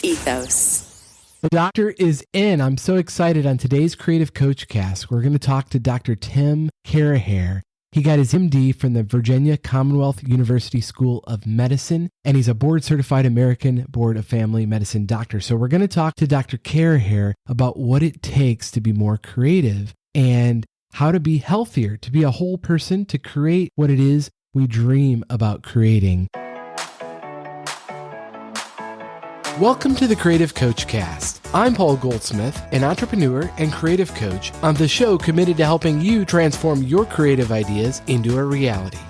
Ethos. The doctor is in. I'm so excited. On today's Creative Coach Cast, we're going to talk to Dr. Tim Carahair. He got his MD from the Virginia Commonwealth University School of Medicine, and he's a board-certified American Board of Family Medicine doctor. So we're going to talk to Dr. Carahair about what it takes to be more creative and how to be healthier, to be a whole person, to create what it is we dream about creating. Welcome to the Creative Coach Cast. I'm Paul Goldsmith, an entrepreneur and creative coach on the show committed to helping you transform your creative ideas into a reality.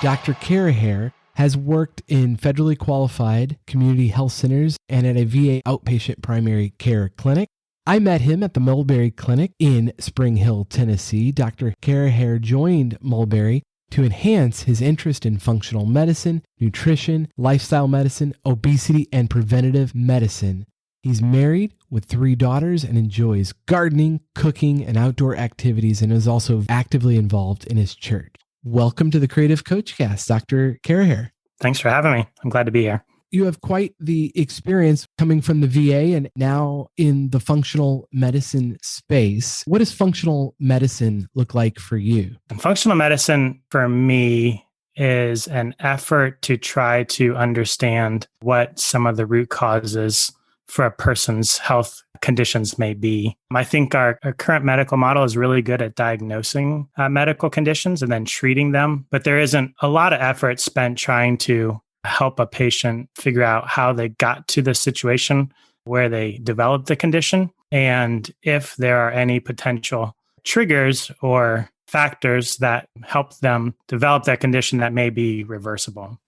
Dr. Carahair has worked in federally qualified community health centers and at a VA outpatient primary care clinic. I met him at the Mulberry Clinic in Spring Hill, Tennessee. Dr. Carahair joined Mulberry to enhance his interest in functional medicine, nutrition, lifestyle medicine, obesity, and preventative medicine. He's married with 3 daughters and enjoys gardening, cooking, and outdoor activities, and is also actively involved in his church. Welcome to the Creative Coach Cast, Dr. Carahair. Thanks for having me. I'm glad to be here. You have quite the experience coming from the VA and now in the functional medicine space. What does functional medicine look like for you? And functional medicine for me is an effort to try to understand what some of the root causes for a person's health conditions may be. I think our current medical model is really good at diagnosing medical conditions and then treating them, but there isn't a lot of effort spent trying to help a patient figure out how they got to the situation where they developed the condition, and if there are any potential triggers or factors that help them develop that condition that may be reversible.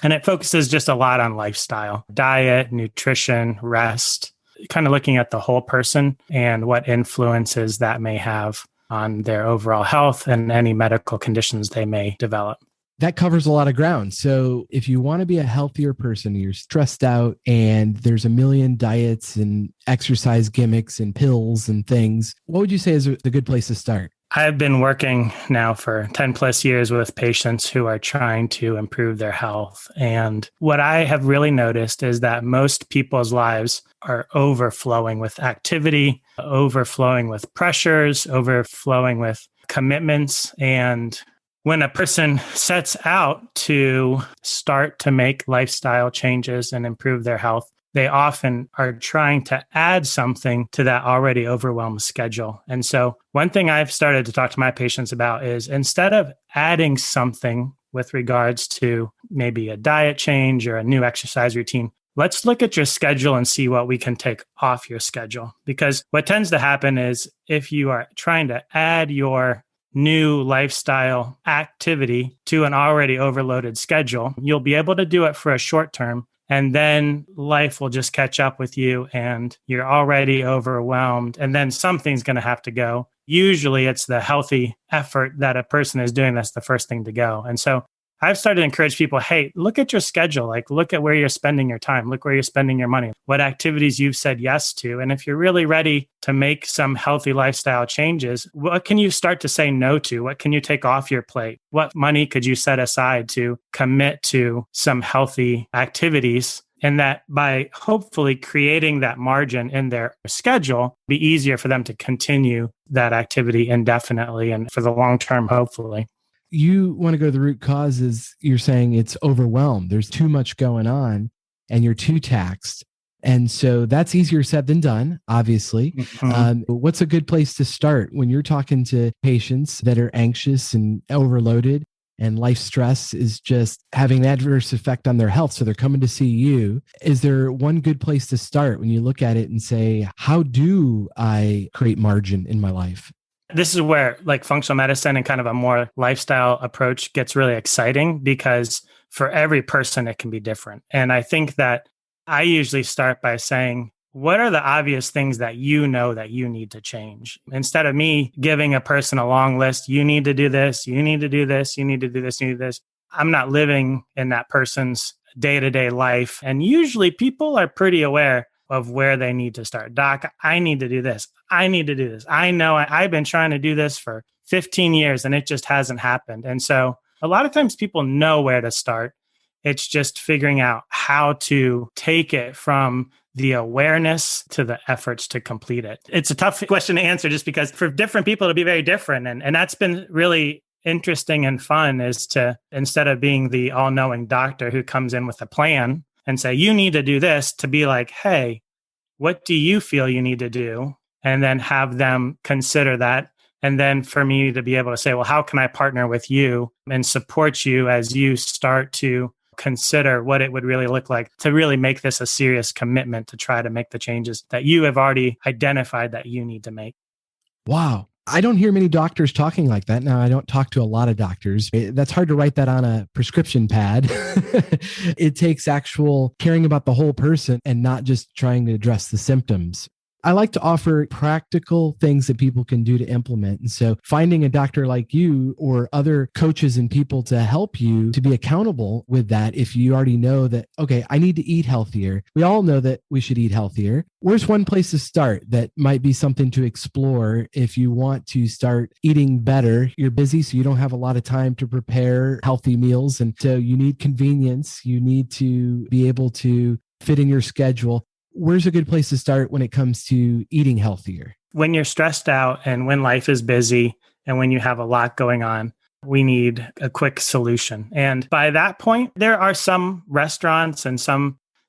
And it focuses just a lot on lifestyle, diet, nutrition, rest, kind of looking at the whole person and what influences that may have on their overall health and any medical conditions they may develop. That covers a lot of ground. So if you want to be a healthier person, you're stressed out and there's a million diets and exercise gimmicks and pills and things, what would you say is a good place to start? I've been working now for 10 plus years with patients who are trying to improve their health. And what I have really noticed is that most people's lives are overflowing with activity, overflowing with pressures, overflowing with commitments. And when a person sets out to start to make lifestyle changes and improve their health, they often are trying to add something to that already overwhelmed schedule. And so one thing I've started to talk to my patients about is instead of adding something with regards to maybe a diet change or a new exercise routine, let's look at your schedule and see what we can take off your schedule. Because what tends to happen is if you are trying to add your new lifestyle activity to an already overloaded schedule, you'll be able to do it for a short term. And then life will just catch up with you and you're already overwhelmed. And then something's going to have to go. Usually it's the healthy effort that a person is doing that's the first thing to go. And so I've started to encourage people, hey, look at your schedule. Like, look at where you're spending your time. Look where you're spending your money, what activities you've said yes to. And if you're really ready to make some healthy lifestyle changes, what can you start to say no to? What can you take off your plate? What money could you set aside to commit to some healthy activities? And that by hopefully creating that margin in their schedule, be easier for them to continue that activity indefinitely and for the long term, hopefully. You want to go to the root causes. You're saying it's overwhelmed. There's too much going on and you're too taxed. And so that's easier said than done, obviously. Mm-hmm. What's a good place to start when you're talking to patients that are anxious and overloaded and life stress is just having an adverse effect on their health? So they're coming to see you. Is there one good place to start when you look at it and say, how do I create margin in my life? This is where like functional medicine and kind of a more lifestyle approach gets really exciting because for every person, it can be different. And I think that I usually start by saying, what are the obvious things that you know that you need to change? Instead of me giving a person a long list, you need to do this, you need to do this, you need to do this, you need to do this. I'm not living in that person's day-to-day life. And usually people are pretty aware of where they need to start. Doc, I need to do this. I need to do this. I know I've been trying to do this for 15 years and it just hasn't happened. And so a lot of times people know where to start. It's just figuring out how to take it from the awareness to the efforts to complete it? It's a tough question to answer just because for different people, it'll be very different. And that's been really interesting and fun, is to, instead of being the all-knowing doctor who comes in with a plan and say, you need to do this, to be like, hey, what do you feel you need to do? And then have them consider that. And then for me to be able to say, well, how can I partner with you and support you as you start to consider what it would really look like to really make this a serious commitment to try to make the changes that you have already identified that you need to make. Wow. I don't hear many doctors talking like that. Now, I don't talk to a lot of doctors. That's hard to write that on a prescription pad. It takes actual caring about the whole person and not just trying to address the symptoms. I like to offer practical things that people can do to implement. And so finding a doctor like you or other coaches and people to help you to be accountable with that, if you already know that, okay, I need to eat healthier. We all know that we should eat healthier. Where's one place to start that might be something to explore if you want to start eating better? You're busy, so you don't have a lot of time to prepare healthy meals. And so you need convenience. You need to be able to fit in your schedule. Where's a good place to start when it comes to eating healthier? When you're stressed out and when life is busy and when you have a lot going on, we need a quick solution. And by that point, there are some restaurants and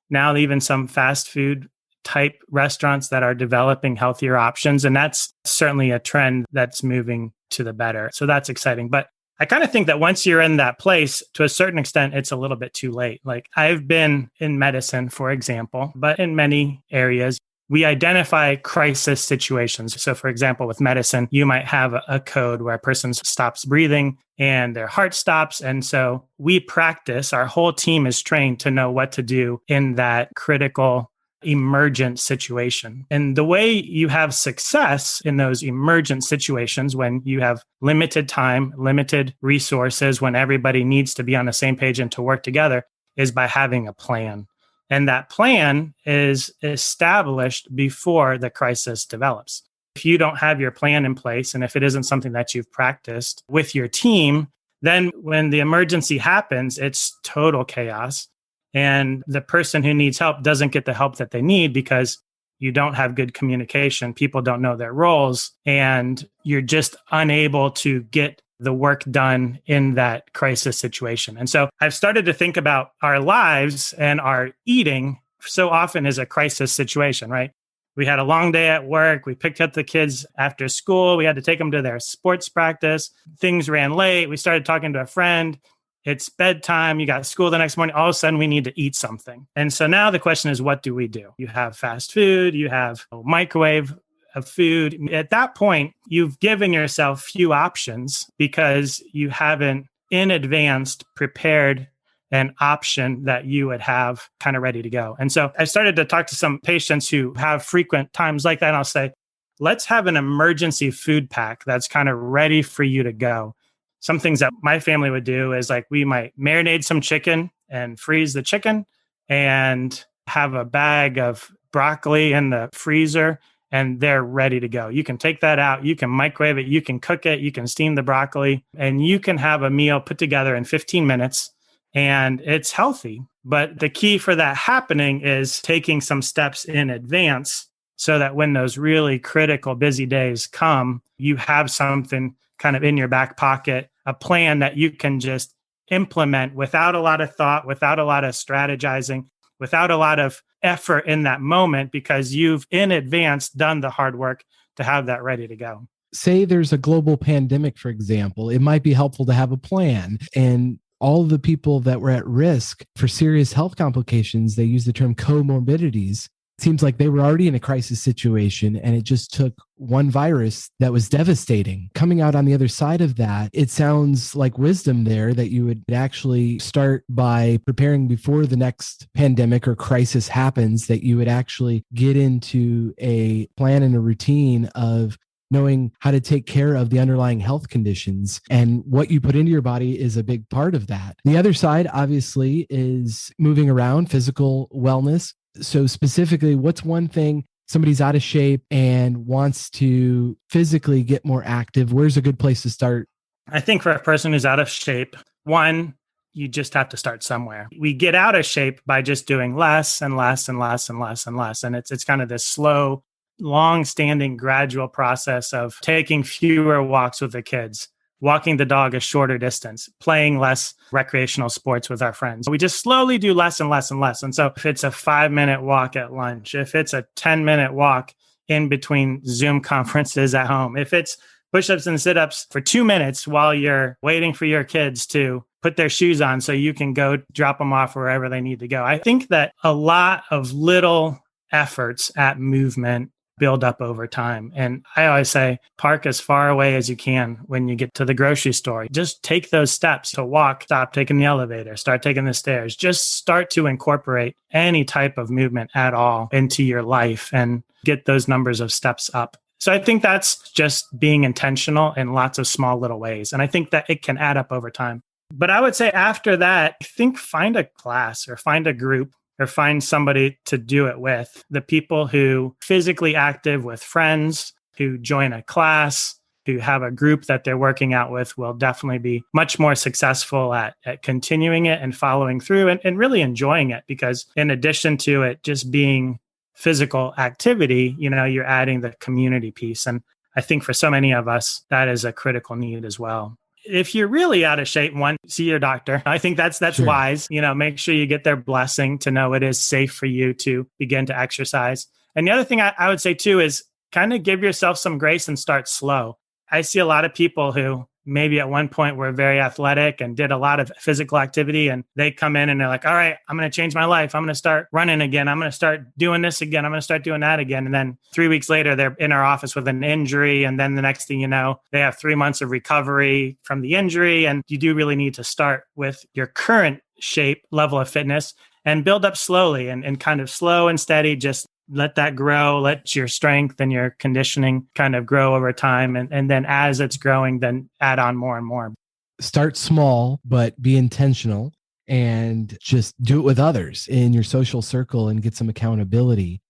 now even some fast food type restaurants that are developing healthier options. And that's certainly a trend that's moving to the better. So that's exciting. But I kind of think that once you're in that place, to a certain extent, it's a little bit too late. Like, I've been in medicine, for example, but in many areas, we identify crisis situations. So for example, with medicine, you might have a code where a person stops breathing and their heart stops. And so we practice, our whole team is trained to know what to do in that critical emergent situation. And the way you have success in those emergent situations, when you have limited time, limited resources, when everybody needs to be on the same page and to work together, is by having a plan. And that plan is established before the crisis develops. If you don't have your plan in place, and if it isn't something that you've practiced with your team, then when the emergency happens, it's total chaos. And the person who needs help doesn't get the help that they need because you don't have good communication. People don't know their roles, and you're just unable to get the work done in that crisis situation. And so I've started to think about our lives, and our eating so often is a crisis situation, right? We had a long day at work. We picked up the kids after school. We had to take them to their sports practice. Things ran late. We started talking to a friend. It's bedtime. You got school the next morning. All of a sudden, we need to eat something. And so now the question is, what do we do? You have fast food. You have a microwave of food. At that point, you've given yourself few options because you haven't in advance prepared an option that you would have kind of ready to go. And so I started to talk to some patients who have frequent times like that. And I'll say, let's have an emergency food pack that's kind of ready for you to go. Some things that my family would do is, like, we might marinate some chicken and freeze the chicken and have a bag of broccoli in the freezer, and they're ready to go. You can take that out, you can microwave it, you can cook it, you can steam the broccoli, and you can have a meal put together in 15 minutes, and it's healthy. But the key for that happening is taking some steps in advance so that when those really critical busy days come, you have something kind of in your back pocket, a plan that you can just implement without a lot of thought, without a lot of strategizing, without a lot of effort in that moment, because you've in advance done the hard work to have that ready to go. Say there's a global pandemic, for example, it might be helpful to have a plan. And all the people that were at risk for serious health complications, they use the term comorbidities. It seems like they were already in a crisis situation, and it just took one virus that was devastating. Coming out on the other side of that, it sounds like wisdom there that you would actually start by preparing before the next pandemic or crisis happens, that you would actually get into a plan and a routine of knowing how to take care of the underlying health conditions, and what you put into your body is a big part of that. The other side, obviously, is moving around, physical wellness. So specifically, what's one thing somebody's out of shape and wants to physically get more active? Where's a good place to start? I think for a person who's out of shape, one, you just have to start somewhere. We get out of shape by just doing less and less and less and less and less. And it's kind of this slow, long-standing, gradual process of taking fewer walks with the kids, walking the dog a shorter distance, playing less recreational sports with our friends. We just slowly do less and less and less. And so if it's a 5-minute walk at lunch, if it's a 10-minute walk in between Zoom conferences at home, if it's push-ups and sit-ups for 2 minutes while you're waiting for your kids to put their shoes on so you can go drop them off wherever they need to go. I think that a lot of little efforts at movement build up over time. And I always say, park as far away as you can when you get to the grocery store. Just take those steps to walk, stop taking the elevator, start taking the stairs. Just start to incorporate any type of movement at all into your life and get those numbers of steps up. So I think that's just being intentional in lots of small little ways. And I think that it can add up over time. But I would say after that, I think find a class or find a group or find somebody to do it with. The people who physically active with friends, who join a class, who have a group that they're working out with will definitely be much more successful at continuing it and following through and really enjoying it. Because in addition to it just being physical activity, you're adding the community piece. And I think for so many of us, that is a critical need as well. If you're really out of shape, one, see your doctor. I think that's sure. Wise. Make sure you get their blessing to know it is safe for you to begin to exercise. And the other thing I would say too is kind of give yourself some grace and start slow. I see a lot of people who maybe at one point were very athletic and did a lot of physical activity, and they come in and they're like, all right, I'm going to change my life. I'm going to start running again. I'm going to start doing this again. I'm going to start doing that again. And then 3 weeks later, they're in our office with an injury. And then the next thing you know, they have 3 months of recovery from the injury. And you do really need to start with your current shape, level of fitness, and build up slowly and kind of slow and steady. Just let that grow, let your strength and your conditioning kind of grow over time. And then as it's growing, then add on more and more. Start small, but be intentional and just do it with others in your social circle and get some accountability.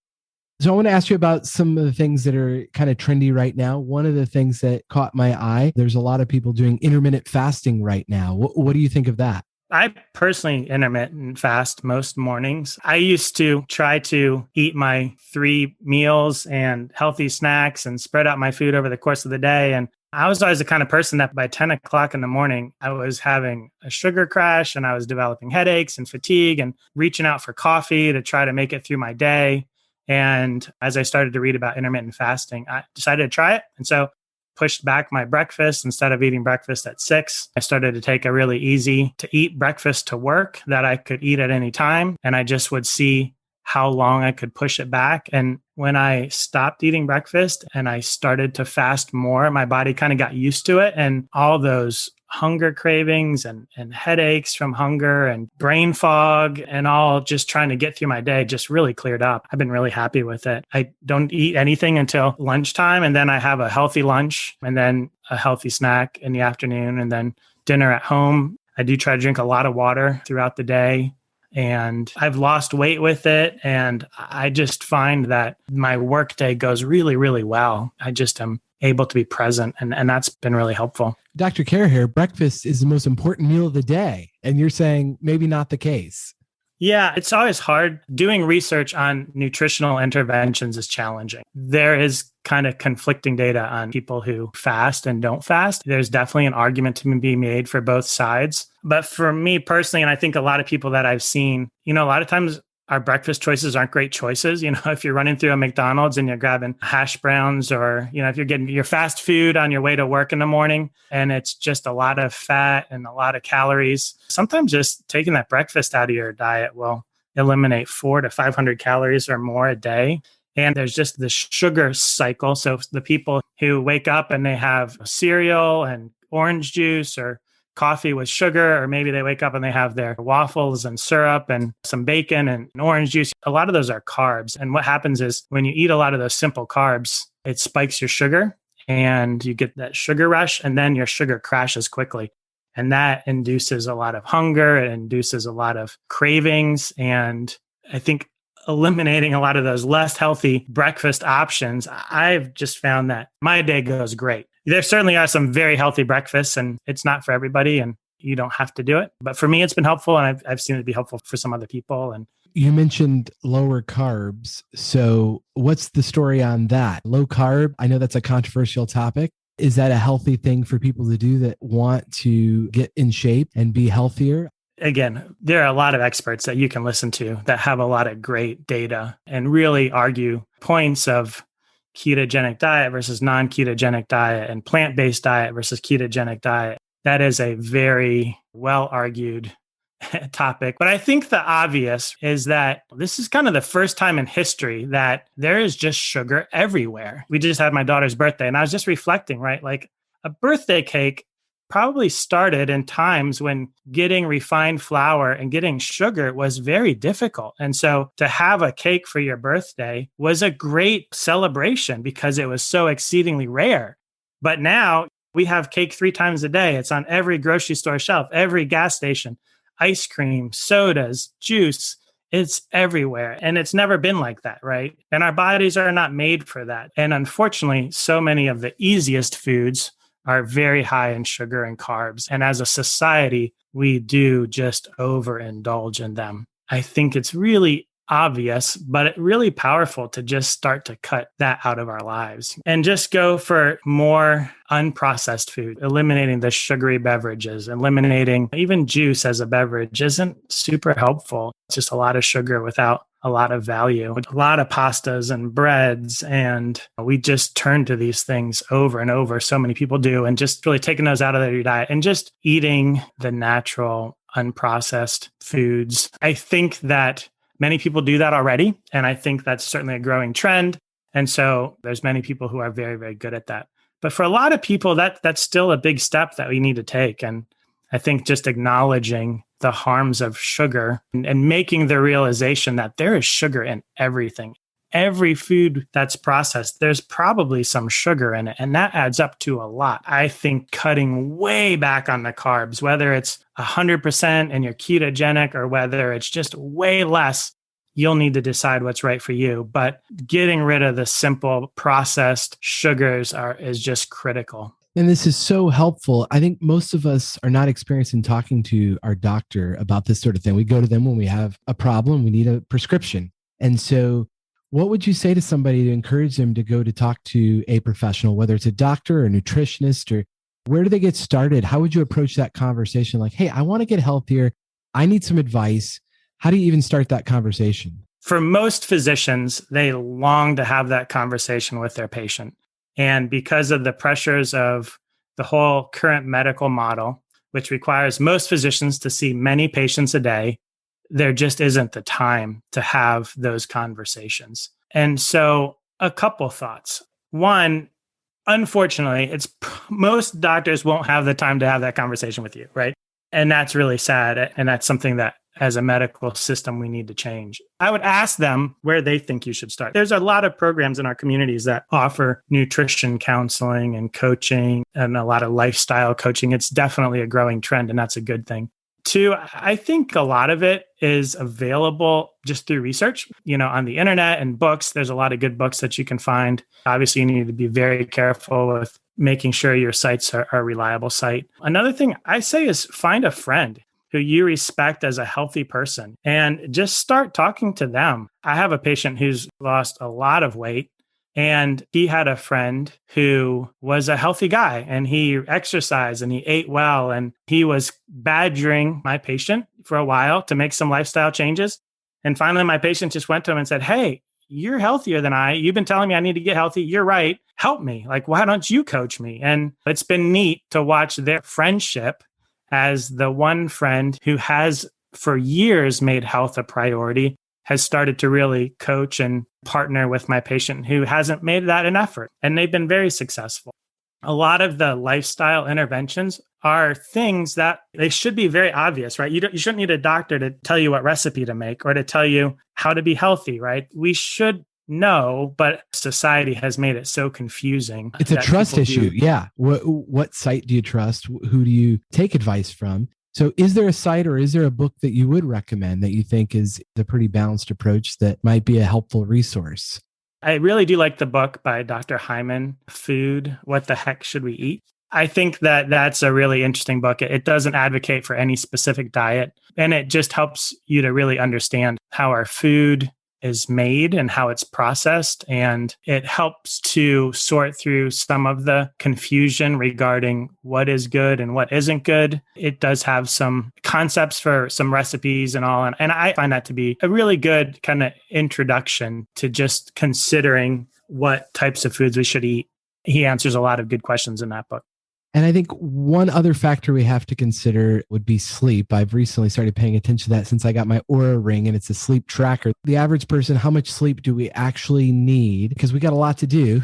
So I want to ask you about some of the things that are kind of trendy right now. One of the things that caught my eye, there's a lot of people doing intermittent fasting right now. What do you think of that? I personally intermittent fast most mornings. I used to try to eat my 3 meals and healthy snacks and spread out my food over the course of the day. And I was always the kind of person that by 10 o'clock in the morning, I was having a sugar crash and I was developing headaches and fatigue and reaching out for coffee to try to make it through my day. And as I started to read about intermittent fasting, I decided to try it. And so pushed back my breakfast. Instead of eating breakfast at 6, I started to take a really easy to eat breakfast to work that I could eat at any time. And I just would see how long I could push it back. And when I stopped eating breakfast and I started to fast more, my body kind of got used to it. And all those hunger cravings and headaches from hunger and brain fog and all just trying to get through my day just really cleared up. I've been really happy with it. I don't eat anything until lunchtime, and then I have a healthy lunch and then a healthy snack in the afternoon and then dinner at home. I do try to drink a lot of water throughout the day, and I've lost weight with it. And I just find that my workday goes really, really well. I just am able to be present, and that's been really helpful. Dr. Care here, breakfast is the most important meal of the day, and you're saying maybe not the case. Yeah, it's always hard. Doing research on nutritional interventions is challenging. There is kind of conflicting data on people who fast and don't fast. There's definitely an argument to be made for both sides. But for me personally, and I think a lot of people that I've seen, a lot of times our breakfast choices aren't great choices. If you're running through a McDonald's and you're grabbing hash browns, or, if you're getting your fast food on your way to work in the morning and it's just a lot of fat and a lot of calories, sometimes just taking that breakfast out of your diet will eliminate 400 to 500 calories or more a day. And there's just the sugar cycle. So the people who wake up and they have cereal and orange juice or coffee with sugar, or maybe they wake up and they have their waffles and syrup and some bacon and orange juice. A lot of those are carbs. And what happens is when you eat a lot of those simple carbs, it spikes your sugar and you get that sugar rush, and then your sugar crashes quickly. And that induces a lot of hunger. It induces a lot of cravings. And I think eliminating a lot of those less healthy breakfast options, I've just found that my day goes great. There certainly are some very healthy breakfasts, and it's not for everybody. And you don't have to do it. But for me, it's been helpful, and I've seen it be helpful for some other people. And you mentioned lower carbs. So what's the story on that? Low carb, I know that's a controversial topic. Is that a healthy thing for people to do that want to get in shape and be healthier? Again, there are a lot of experts that you can listen to that have a lot of great data and really argue points of ketogenic diet versus non-ketogenic diet and plant-based diet versus ketogenic diet. That is a very well-argued topic. But I think the obvious is that this is kind of the first time in history that there is just sugar everywhere. We just had my daughter's birthday, and I was just reflecting, right? Like a birthday cake probably started in times when getting refined flour and getting sugar was very difficult. And so to have a cake for your birthday was a great celebration because it was so exceedingly rare. But now we have cake 3 times a day. It's on every grocery store shelf, every gas station, ice cream, sodas, juice. It's everywhere. And it's never been like that, right? And our bodies are not made for that. And unfortunately, so many of the easiest foods are very high in sugar and carbs. And as a society, we do just overindulge in them. I think it's really obvious, but it's really powerful to just start to cut that out of our lives and just go for more unprocessed food, eliminating the sugary beverages, eliminating even juice as a beverage isn't super helpful. It's just a lot of sugar without a lot of value, a lot of pastas and breads. And we just turn to these things over and over. So many people do, and just really taking those out of their diet and just eating the natural, unprocessed foods. I think that many people do that already. And I think that's certainly a growing trend. And so there's many people who are very, very good at that. But for a lot of people, that's still a big step that we need to take. And I think just acknowledging the harms of sugar and making the realization that there is sugar in everything. Every food that's processed, there's probably some sugar in it. And that adds up to a lot. I think cutting way back on the carbs, whether it's 100% and you're ketogenic or whether it's just way less, you'll need to decide what's right for you. But getting rid of the simple processed sugars is just critical. And this is so helpful. I think most of us are not experienced in talking to our doctor about this sort of thing. We go to them when we have a problem, we need a prescription. And so what would you say to somebody to encourage them to go to talk to a professional, whether it's a doctor or a nutritionist, or where do they get started? How would you approach that conversation? Like, hey, I want to get healthier. I need some advice. How do you even start that conversation? For most physicians, they long to have that conversation with their patient. And because of the pressures of the whole current medical model, which requires most physicians to see many patients a day, there just isn't the time to have those conversations. And so a couple thoughts. One, unfortunately, most doctors won't have the time to have that conversation with you, right? And that's really sad. And that's something that as a medical system, we need to change. I would ask them where they think you should start. There's a lot of programs in our communities that offer nutrition counseling and coaching and a lot of lifestyle coaching. It's definitely a growing trend, and that's a good thing. 2, I think a lot of it is available just through research, on the internet and books. There's a lot of good books that you can find. Obviously, you need to be very careful with making sure your sites are a reliable site. Another thing I say is find a friend who you respect as a healthy person and just start talking to them. I have a patient who's lost a lot of weight, and he had a friend who was a healthy guy, and he exercised and he ate well, and he was badgering my patient for a while to make some lifestyle changes. And finally, my patient just went to him and said, "Hey, you're healthier than I. You've been telling me I need to get healthy. You're right. Help me. Like, why don't you coach me?" And it's been neat to watch their friendship as the one friend who has for years made health a priority has started to really coach and partner with my patient who hasn't made that an effort. And they've been very successful. A lot of the lifestyle interventions are things that they should be very obvious, right? You shouldn't need a doctor to tell you what recipe to make or to tell you how to be healthy, right? We should know, but society has made it so confusing. It's a trust issue. Yeah. What site do you trust? Who do you take advice from? So is there a site or is there a book that you would recommend that you think is a pretty balanced approach that might be a helpful resource? I really do like the book by Dr. Hyman, Food, What the Heck Should We Eat? I think that that's a really interesting book. It doesn't advocate for any specific diet, and it just helps you to really understand how our food is made and how it's processed. And it helps to sort through some of the confusion regarding what is good and what isn't good. It does have some concepts for some recipes and all. And I find that to be a really good kind of introduction to just considering what types of foods we should eat. He answers a lot of good questions in that book. And I think one other factor we have to consider would be sleep. I've recently started paying attention to that since I got my Oura Ring, and it's a sleep tracker. The average person, how much sleep do we actually need? Because we got a lot to do.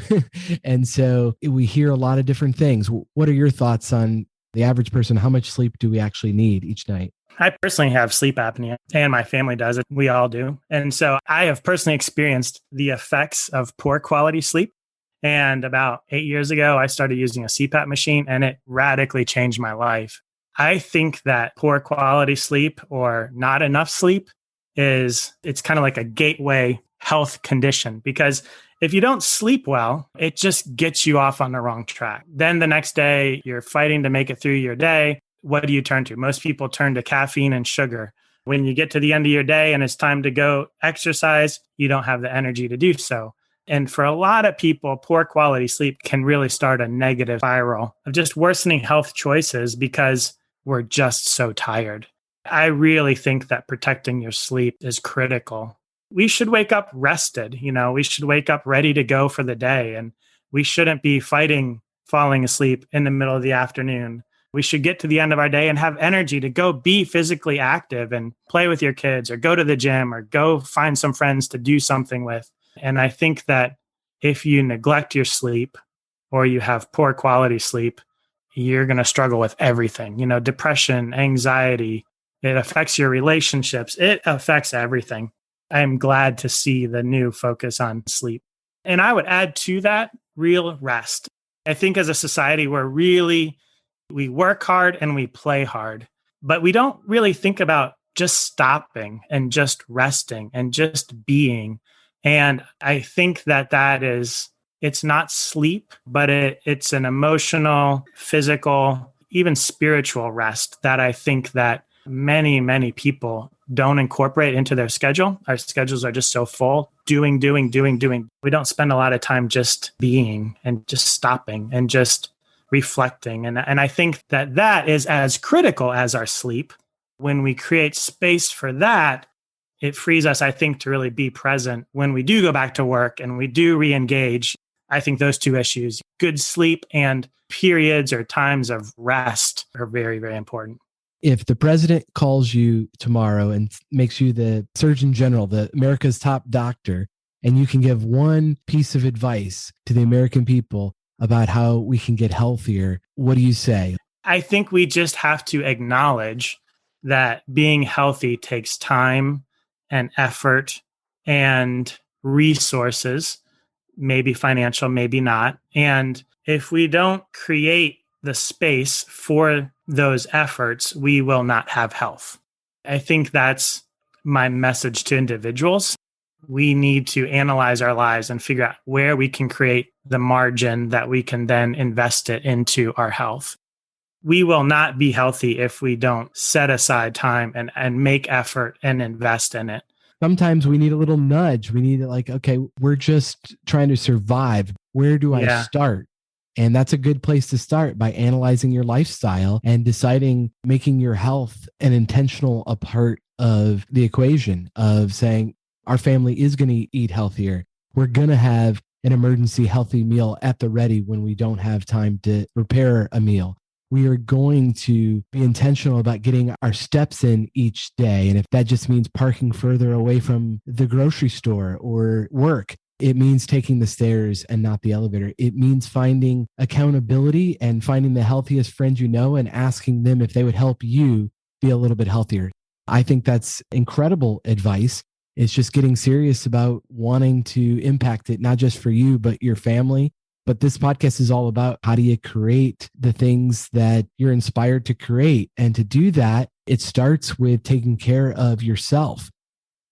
And so we hear a lot of different things. What are your thoughts on the average person? How much sleep do we actually need each night? I personally have sleep apnea, and my family does it. We all do. And so I have personally experienced the effects of poor quality sleep. And about 8 years ago, I started using a CPAP machine, and it radically changed my life. I think that poor quality sleep or not enough sleep it's kind of like a gateway health condition, because if you don't sleep well, it just gets you off on the wrong track. Then the next day, you're fighting to make it through your day. What do you turn to? Most people turn to caffeine and sugar. When you get to the end of your day and it's time to go exercise, you don't have the energy to do so. And for a lot of people, poor quality sleep can really start a negative spiral of just worsening health choices because we're just so tired. I really think that protecting your sleep is critical. We should wake up rested. We should wake up ready to go for the day. And we shouldn't be fighting falling asleep in the middle of the afternoon. We should get to the end of our day and have energy to go be physically active and play with your kids or go to the gym or go find some friends to do something with. And I think that if you neglect your sleep or you have poor quality sleep, you're going to struggle with everything. Depression, anxiety, it affects your relationships. It affects everything. I'm glad to see the new focus on sleep. And I would add to that real rest. I think as a society, we work hard and we play hard, but we don't really think about just stopping and just resting and just being. And I think that it's not sleep, but it's an emotional, physical, even spiritual rest that I think that many, many people don't incorporate into their schedule. Our schedules are just so full, doing. We don't spend a lot of time just being and just stopping and just reflecting. And I think that is as critical as our sleep. When we create space for that, it frees us, I think, to really be present when we do go back to work and we do re-engage. I think those two issues, good sleep and periods or times of rest, are very, very important. If the president calls you tomorrow and makes you the Surgeon General, America's top doctor, and you can give one piece of advice to the American people about how we can get healthier, what do you say? I think we just have to acknowledge that being healthy takes time and effort and resources, maybe financial, maybe not. And if we don't create the space for those efforts, we will not have health. I think that's my message to individuals. We need to analyze our lives and figure out where we can create the margin that we can then invest it into our health. We will not be healthy if we don't set aside time and make effort and invest in it. Sometimes we need a little nudge. We need okay, we're just trying to survive. Where do I start? And that's a good place to start, by analyzing your lifestyle and deciding, making your health an intentional a part of the equation of saying our family is going to eat healthier. We're going to have an emergency healthy meal at the ready when we don't have time to prepare a meal. We are going to be intentional about getting our steps in each day. And if that just means parking further away from the grocery store or work, it means taking the stairs and not the elevator. It means finding accountability and finding the healthiest friends you know and asking them if they would help you be a little bit healthier. I think that's incredible advice. It's just getting serious about wanting to impact it, not just for you, but your family. But this podcast is all about how do you create the things that you're inspired to create. And to do that, it starts with taking care of yourself.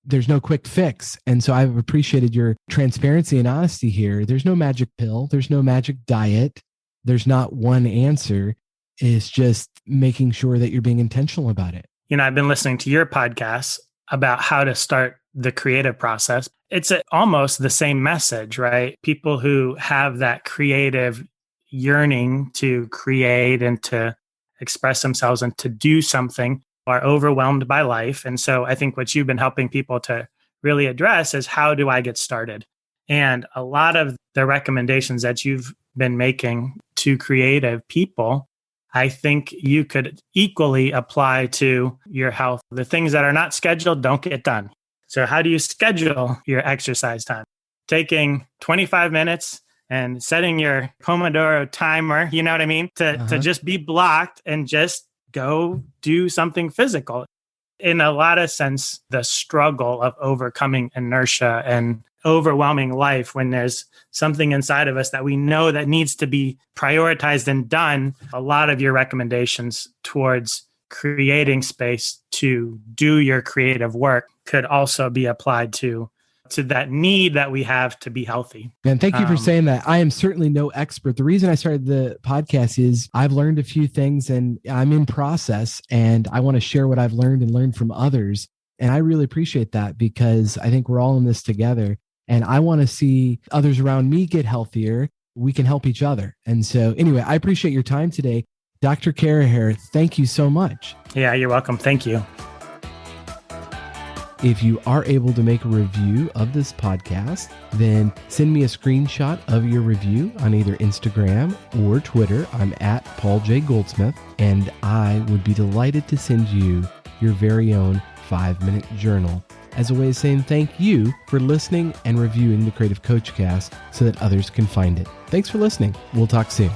There's no quick fix. And so I've appreciated your transparency and honesty here. There's no magic pill. There's no magic diet. there's not one answer. It's just making sure that you're being intentional about it. I've been listening to your podcast about how to start the creative process. It's almost the same message, right? People who have that creative yearning to create and to express themselves and to do something are overwhelmed by life. And so I think what you've been helping people to really address is, how do I get started? And a lot of the recommendations that you've been making to creative people, I think you could equally apply to your health. The things that are not scheduled don't get done. So how do you schedule your exercise time? Taking 25 minutes and setting your Pomodoro timer, you know what I mean? To just be blocked and just go do something physical. In a lot of sense, the struggle of overcoming inertia and overwhelming life, when there's something inside of us that we know that needs to be prioritized and done, a lot of your recommendations towards creating space to do your creative work could also be applied to that need that we have to be healthy. And thank you for saying that. I am certainly no expert. The reason I started the podcast is I've learned a few things and I'm in process, and I want to share what I've learned and learn from others. And I really appreciate that, because I think we're all in this together, and I want to see others around me get healthier. We can help each other. And so anyway, I appreciate your time today. Dr. Carraher, thank you so much. Yeah, you're welcome. Thank you. If you are able to make a review of this podcast, then send me a screenshot of your review on either Instagram or Twitter. I'm at Paul J. Goldsmith, and I would be delighted to send you your very own 5-minute journal as a way of saying thank you for listening and reviewing the Creative Coach Cast so that others can find it. Thanks for listening. We'll talk soon.